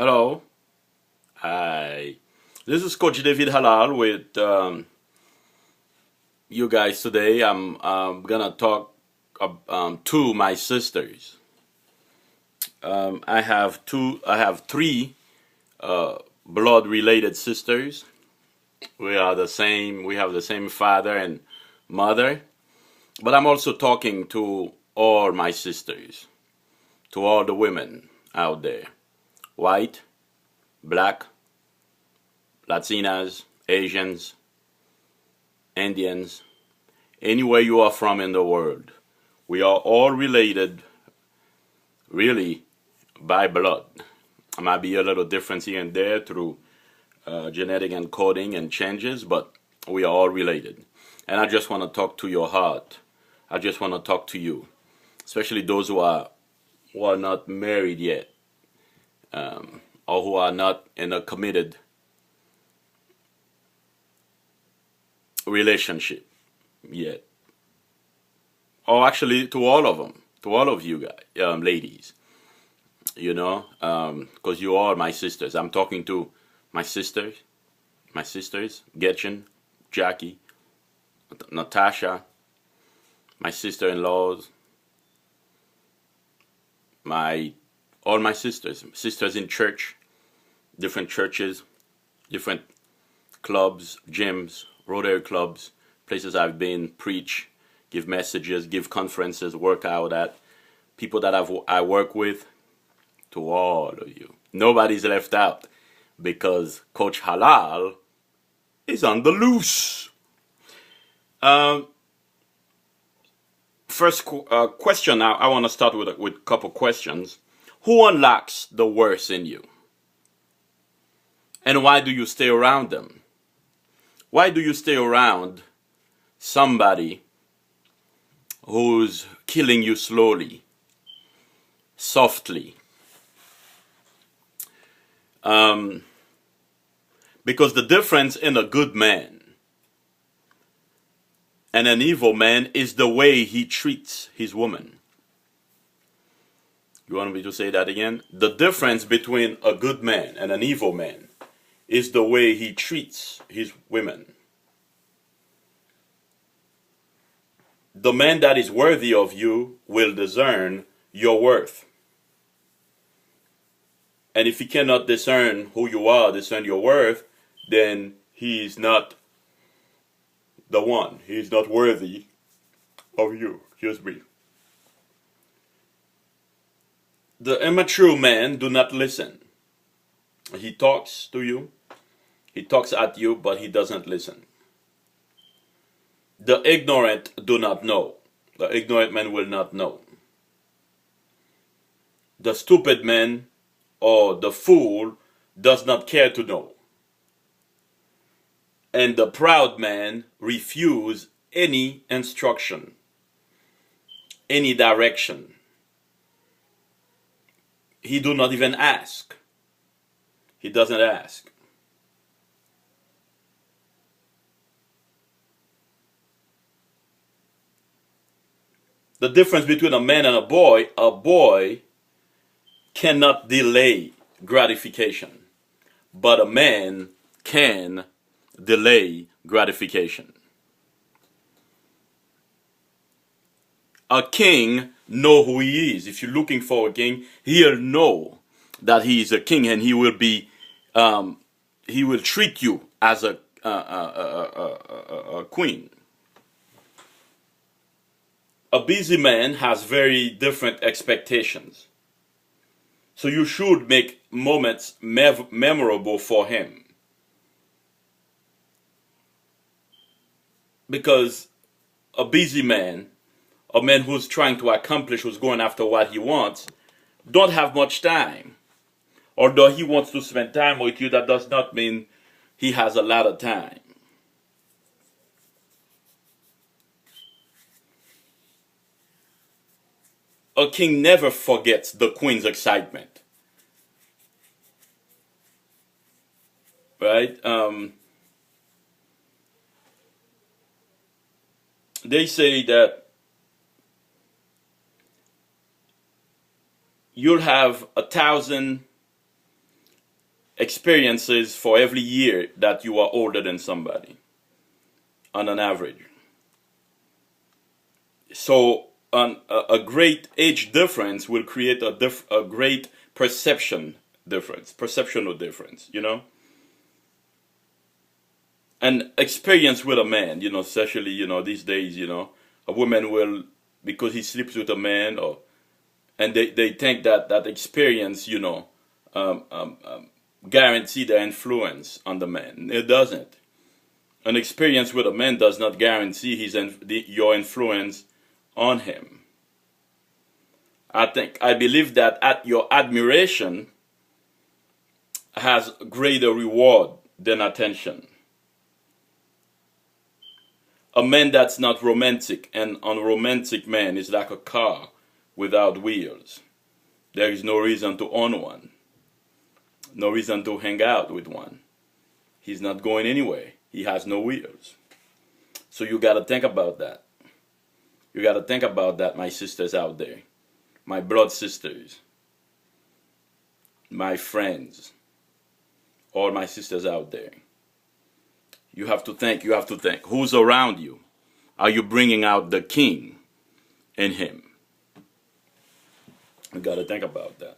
Hello. Hi. This is Coach David Hallal with you guys today. I'm gonna talk to my sisters. I have two. I have three blood-related sisters. We are the same. We have the same father and mother. But I'm also talking to all my sisters, to all the women out there, white, black, Latinas, Asians, Indians, anywhere you are from in the world. We are all related, really, by blood. There might be a little difference here and there through genetic encoding and changes, but we are all related. And I just want to talk to your heart. I just want to talk to you, especially those who are not married yet, or who are not in a committed relationship yet. Or actually, to all of them, to all of you guys, ladies, because you are my sisters. I'm talking to my sisters, Gretchen, Jackie, Natasha, my sister-in-laws, all my sisters in church, different churches, different clubs, gyms, Rotary clubs, places I've been, preach, give messages, give conferences, work out at, people that I work with, to all of you. Nobody's left out because Coach Hallal is on the loose. First question, I want to start with a couple questions. Who unlocks the worst in you? And why do you stay around them? Why do you stay around somebody who's killing you slowly, softly? Because the difference in a good man and an evil man is the way he treats his woman. You want me to say that again? The difference between a good man and an evil man is the way he treats his women. The man that is worthy of you will discern your worth. And if he cannot discern who you are, discern your worth, then he is not the one. He is not worthy of you. Excuse me. The immature man do not listen. He talks to you. He talks at you, but he doesn't listen. The ignorant do not know. The ignorant man will not know. The stupid man or the fool does not care to know. And the proud man refuse any instruction, any direction. He do not even ask. He doesn't ask. The difference between a man and a boy cannot delay gratification, but a man can delay gratification. A king know who he is. If you're looking for a king, he'll know that he is a king, and he will treat you as a queen. A busy man has very different expectations. So you should make moments memorable for him. Because a busy man, a man who's trying to accomplish, who's going after what he wants, don't have much time. Although he wants to spend time with you, that does not mean he has a lot of time. A king never forgets the queen's excitement. Right? They say that you'll have 1,000 experiences for every year that you are older than somebody on an average. So a great age difference will create a great perceptional difference, you know. And experience with a man, you know, especially, you know, these days, you know, a woman will, because he sleeps with a man, or and they think that that experience, you know, guarantee their influence on the man. It doesn't. An experience with a man does not guarantee your influence on him. I believe that your admiration has greater reward than attention. A man that's not romantic, and unromantic man, is like a car without wheels. There is no reason to own one. No reason to hang out with one. He's not going anywhere. He has no wheels. So you got to think about that. You got to think about that, my sisters out there. My blood sisters. My friends. All my sisters out there. You have to think. Who's around you? Are you bringing out the king in him? You got to think about that.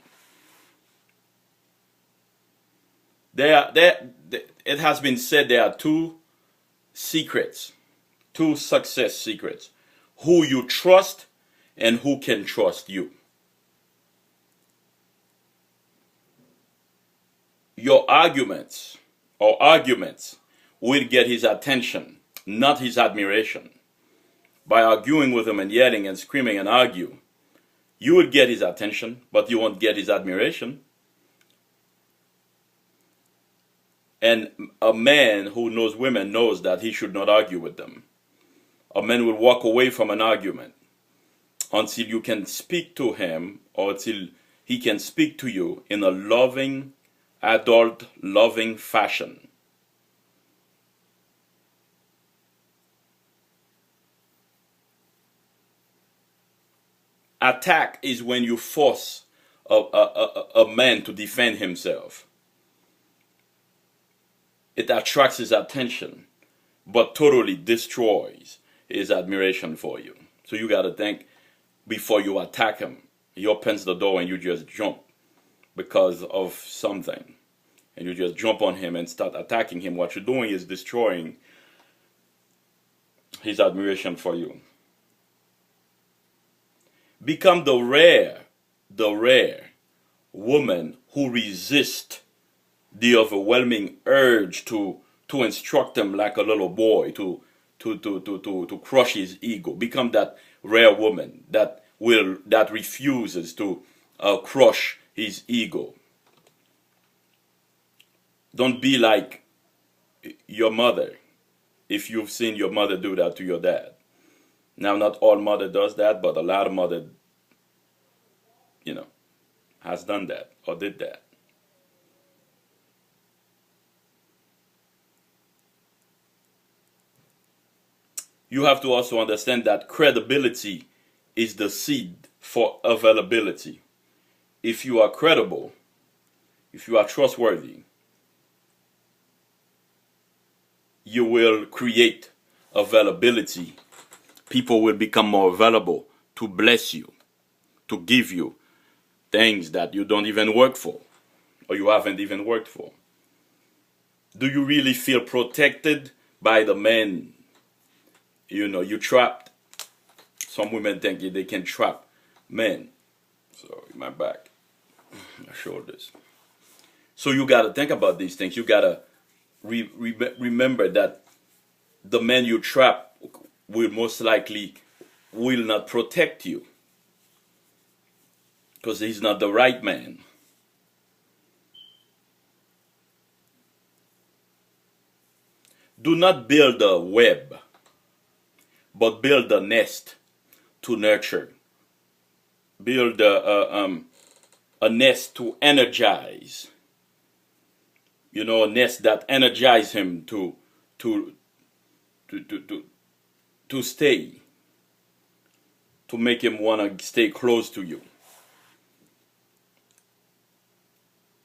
It has been said there are two secrets, two success secrets. Who you trust and who can trust you. Your arguments will get his attention, not his admiration. By arguing with him and yelling and screaming and argue, you will get his attention, but you won't get his admiration. And a man who knows women knows that he should not argue with them. A man will walk away from an argument until you can speak to him, or till he can speak to you in a loving, adult, loving fashion. Attack is when you force a man to defend himself. It attracts his attention, but totally destroys his admiration for you. So you got to think before you attack him. He opens the door and you just jump because of something. And you just jump on him and start attacking him. What you're doing is destroying his admiration for you. Become the rare woman who resists the overwhelming urge to instruct him like a little boy, to crush his ego. Become that rare woman that refuses to crush his ego. Don't be like your mother, if you've seen your mother do that to your dad. Now, not all mother does that, but a lot of mother, you know, has done that or did that. You have to also understand that credibility is the seed for availability. If you are credible, if you are trustworthy, you will create availability. People will become more available to bless you, to give you things that you don't even work for, or you haven't even worked for. Do you really feel protected by the men? You know, you trapped. Some women think they can trap men. Sorry, my back, my shoulders. So you got to think about these things. You got to remember that the men you trap will most likely will not protect you, because he's not the right man. Do not build a web, but build a nest to nurture. Build a nest to energize. You know, a nest that energizes him to stay, to make him want to stay close to you.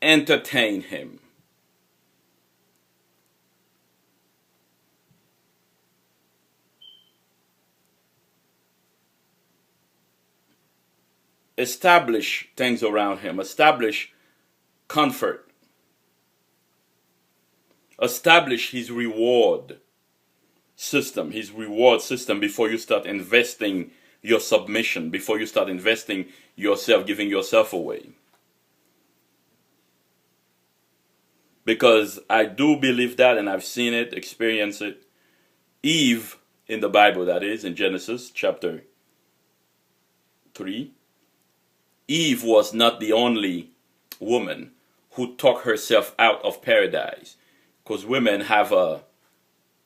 Entertain him. establish things around him, establish comfort, establish his reward system before you start investing your submission, before you start investing yourself, giving yourself away. Because I do believe that, and I've seen it, experienced it. Eve, in the Bible, that is, in Genesis chapter 3, Eve was not the only woman who took herself out of paradise. Because women have a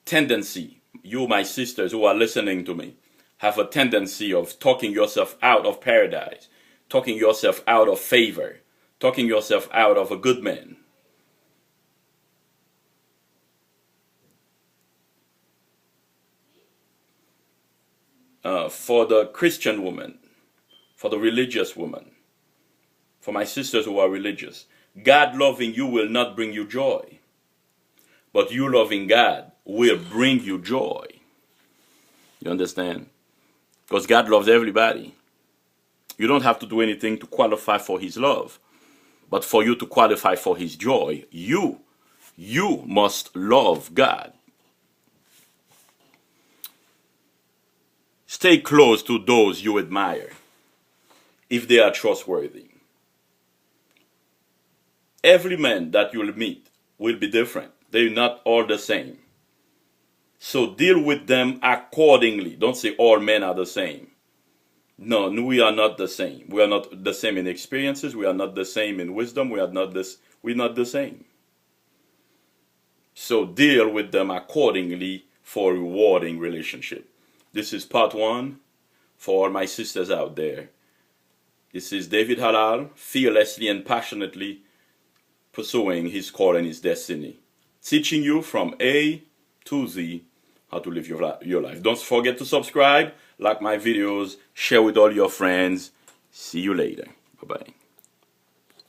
tendency, you, my sisters who are listening to me, have a tendency of talking yourself out of paradise, talking yourself out of favor, talking yourself out of a good man. For the Christian woman, for the religious woman, for my sisters who are religious, God loving you will not bring you joy, but you loving God will bring you joy. You understand? Because God loves everybody. You don't have to do anything to qualify for his love, but for you to qualify for his joy, you must love God. Stay close to those you admire if they are trustworthy. Every man that you'll meet will be different. They're not all the same. So deal with them accordingly. Don't say all men are the same. No, we are not the same. We are not the same in experiences. We are not the same in wisdom. We're not the same. So deal with them accordingly for a rewarding relationship. This is part 1 for all my sisters out there. This is David Hallal, fearlessly and passionately pursuing his call and his destiny. Teaching you from A to Z how to live your life. Don't forget to subscribe, like my videos, share with all your friends. See you later. Bye-bye.